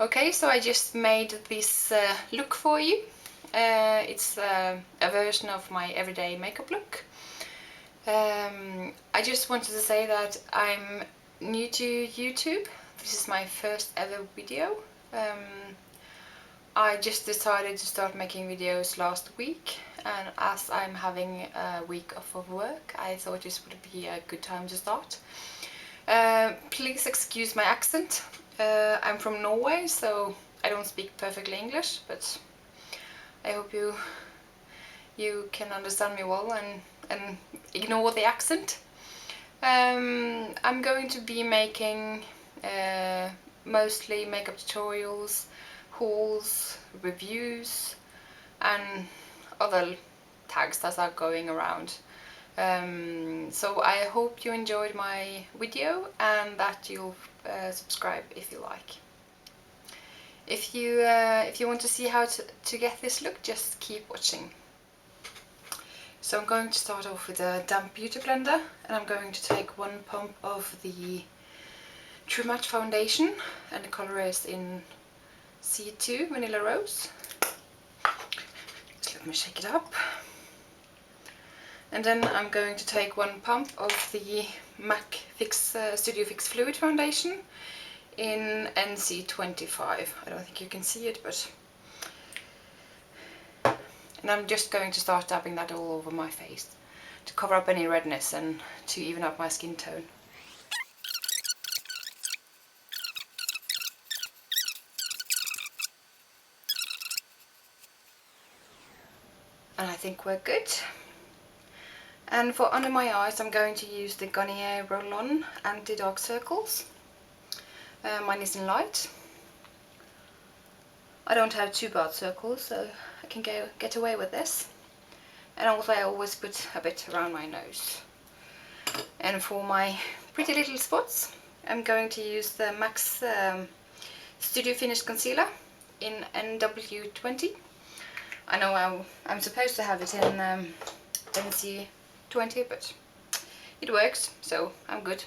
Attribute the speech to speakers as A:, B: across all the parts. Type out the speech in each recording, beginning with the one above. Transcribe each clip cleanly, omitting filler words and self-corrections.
A: Okay, so I just made this look for you. It's a version of my everyday makeup look. I just wanted to say that I'm new to YouTube. This is my first ever video. I just decided to start making videos last week, and as I'm having a week off of work, I thought this would be a good time to start. Please excuse my accent. I'm from Norway, so I don't speak perfectly English, but I hope you can understand me well and ignore the accent. I'm going to be making mostly makeup tutorials, hauls, reviews, and other tags that are going around. So I hope you enjoyed my video and that you'll subscribe if you like. If you want to see how to get this look, just keep watching. So I'm going to start off with a damp beauty blender, and I'm going to take 1 pump of the True Match foundation, and the color is in C2 Vanilla Rose. Just let me shake it up. And then I'm going to take 1 pump of the MAC Studio Fix Fluid Foundation in NC25. I don't think you can see it, but... And I'm just going to start dabbing that all over my face to cover up any redness and to even up my skin tone. And I think we're good. And for under my eyes, I'm going to use the Garnier Roll-On Anti-Dark Circles. Mine is in light. I don't have too bad circles, so I can get away with this. And also I always put a bit around my nose. And for my pretty little spots, I'm going to use the MAC's Studio Finish Concealer in NW20. I know I'm supposed to have it in NC20, but it works, so I'm good.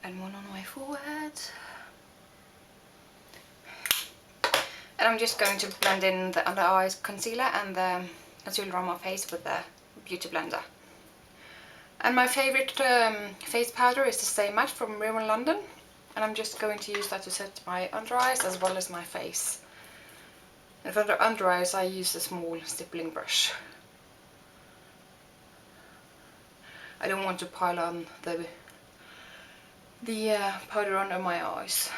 A: And one on my forehead. And I'm just going to blend in the under eyes concealer and the concealer on my face with the beauty blender. And my favourite face powder is the Stay Matte from Rimmel London, and I'm just going to use that to set my under eyes as well as my face. And for the under eyes I use a small stippling brush. I don't want to pile on the powder under my eyes.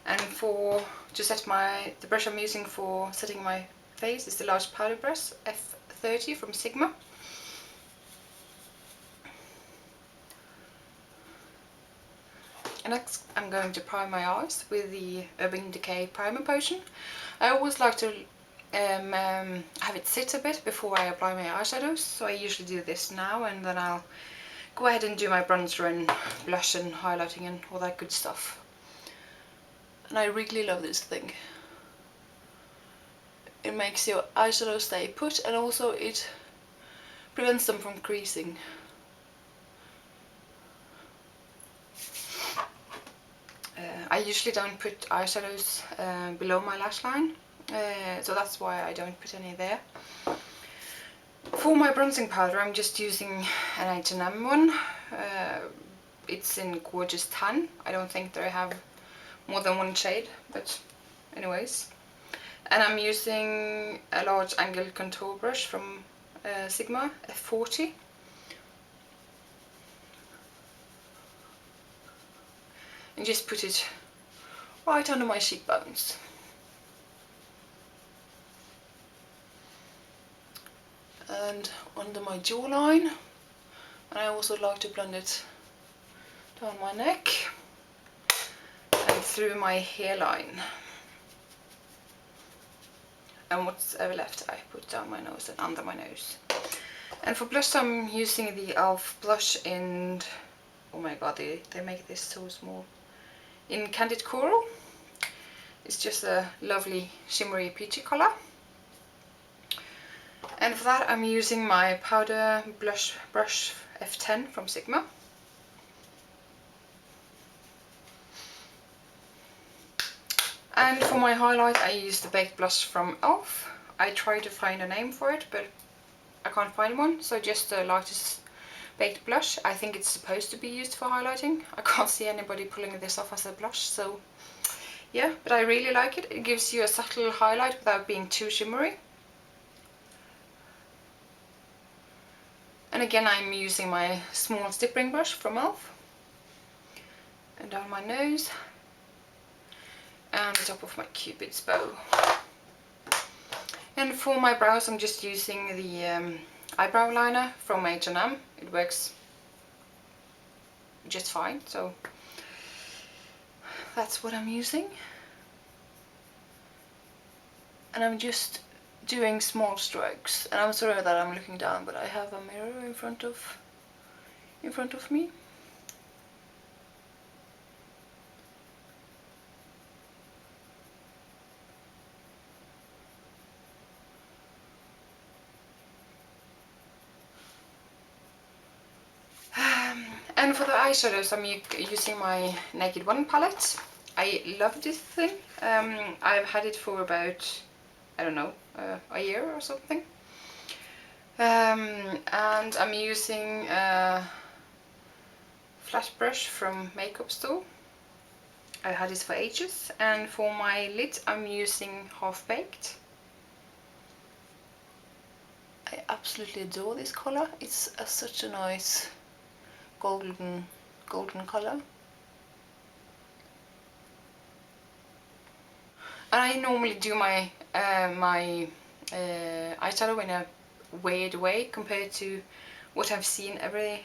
A: And to set the brush I'm using for setting my face is the large powder brush F30 from Sigma. And next I'm going to prime my eyes with the Urban Decay Primer Potion. I always like to have it sit a bit before I apply my eyeshadows, so I usually do this now, and then I'll go ahead and do my bronzer and blush and highlighting and all that good stuff. And I really love this thing. It makes your eyeshadow stay put, and also it prevents them from creasing. I usually don't put eyeshadows below my lash line, so that's why I don't put any there. For my bronzing powder I'm just using an H&M one. It's in Gorgeous Tan. I don't think they have more than 1 shade, but anyways. And I'm using a large angle contour brush from Sigma F40. And just put it right under my cheekbones. And under my jawline. And I also like to blend it down my neck and through my hairline. And what's ever left I put down my nose and under my nose. And for blush I'm using the e.l.f. blush in, oh my god, they make this so small, in Candid Coral. It's just a lovely shimmery peachy colour. And for that I'm using my powder blush brush F10 from Sigma. And for my highlight I use the baked blush from e.l.f. I tried to find a name for it, but I can't find one, so just the lightest baked blush. I think it's supposed to be used for highlighting. I can't see anybody pulling this off as a blush, so yeah, but I really like it. It gives you a subtle highlight without being too shimmery. And again I'm using my small stippling brush from e.l.f. and down my nose and the top of my cupid's bow. And for my brows I'm just using the eyebrow liner from H&M. It works just fine, so that's what I'm using. And I'm just doing small strokes, and I'm sorry that I'm looking down, but I have a mirror in front of me. And for the eyeshadows I'm using my Naked One palette. I love this thing. I've had it for about, I don't know, a year or something. And I'm using a flat brush from Makeup Store. I had this for ages. And for my lid I'm using Half Baked. I absolutely adore this color. It's such a nice golden color. And I normally do my eyeshadow in a weird way compared to what I've seen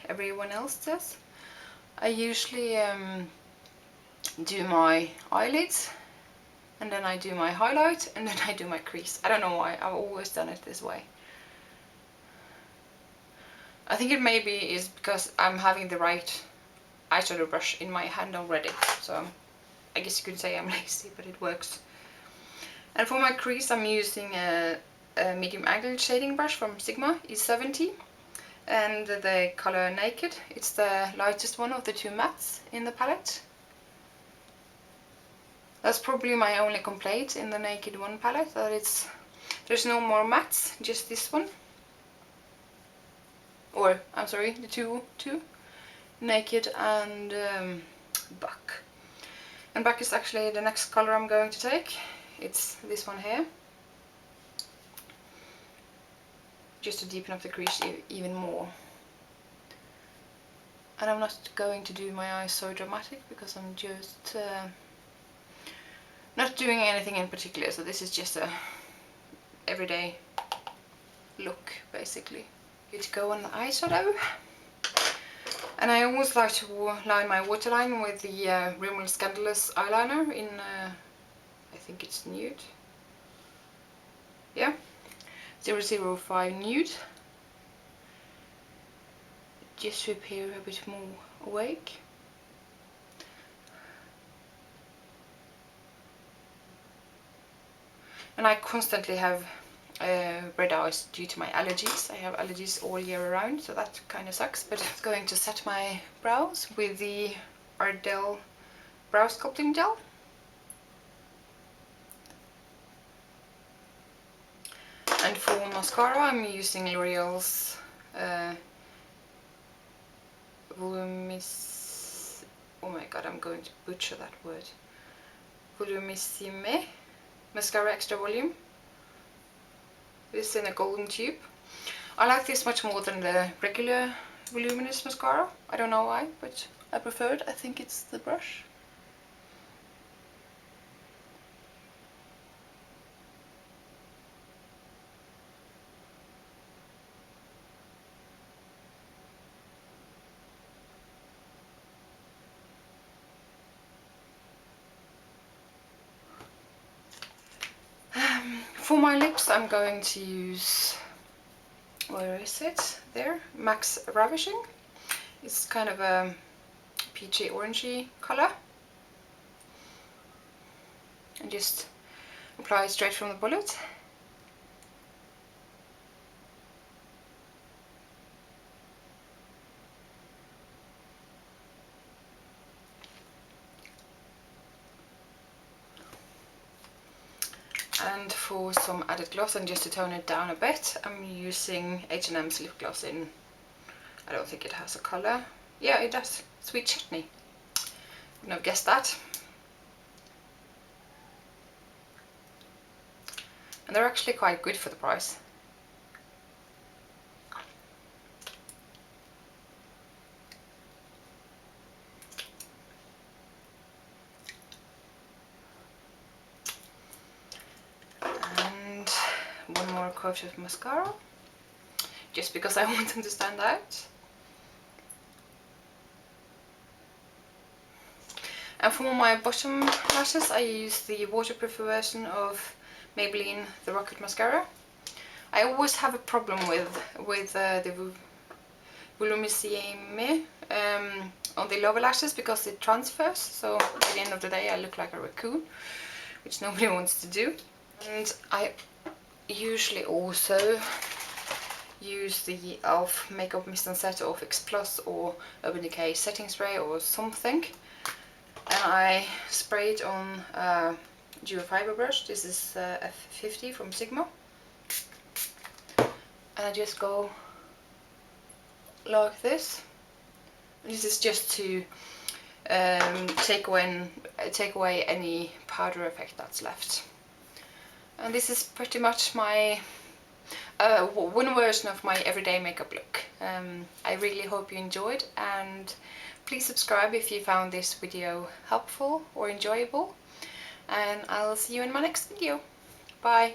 A: everyone else does. I usually do my eyelids, and then I do my highlight, and then I do my crease. I don't know why, I've always done it this way. I think it maybe is because I'm having the right eyeshadow brush in my hand already, so I guess you could say I'm lazy, but it works. And for my crease I'm using a medium angle shading brush from Sigma E70, and the color Naked. It's the lightest one of the two mattes in the palette. That's probably my only complaint in the Naked One palette, that there's no more mattes, just this one. Or, I'm sorry, the two, Naked and Buck. And Buck is actually the next color I'm going to take. It's this one here. Just to deepen up the crease even more. And I'm not going to do my eyes so dramatic because I'm just not doing anything in particular, so this is just a everyday look basically. Good to go on the eyeshadow. And I always like to line my waterline with the Rimmel Scandalous eyeliner in I think it's nude. Yeah, 005 nude. Just to appear a bit more awake. And I constantly have red eyes due to my allergies. I have allergies all year around, so that kind of sucks. But I'm going to set my brows with the Ardell Brow Gel. And for mascara I'm using L'Oreal's Volumissime. Oh my god, I'm going to butcher that word. Volumissime Mascara Extra Volume. This is in a golden tube. I like this much more than the regular voluminous mascara. I don't know why, but I prefer it. I think it's the brush. For my lips I'm going to use, where is it? There, Max Ravishing. It's kind of a peachy orangey color. And just apply it straight from the bullet. And for some added gloss and just to tone it down a bit, I'm using H&M's lip gloss in, I don't think it has a colour. Yeah, it does. Sweet Chutney. Wouldn't have guessed that. And they're actually quite good for the price. And one more coat of mascara, just because I want them to stand out. And for my bottom lashes, I use the waterproof version of Maybelline the Rocket Mascara. I always have a problem with the Volumissime on the lower lashes because it transfers, so at the end of the day I look like a raccoon, which nobody wants to do. And I usually also use the e.l.f. Makeup Mist and Set or Fix Plus or Urban Decay setting spray or something. And I spray it on a dual fiber brush. This is F50 from Sigma. And I just go like this. This is just to take away any powder effect that's left. And this is pretty much my one version of my everyday makeup look. I really hope you enjoyed, and please subscribe if you found this video helpful or enjoyable, and I'll see you in my next video. Bye!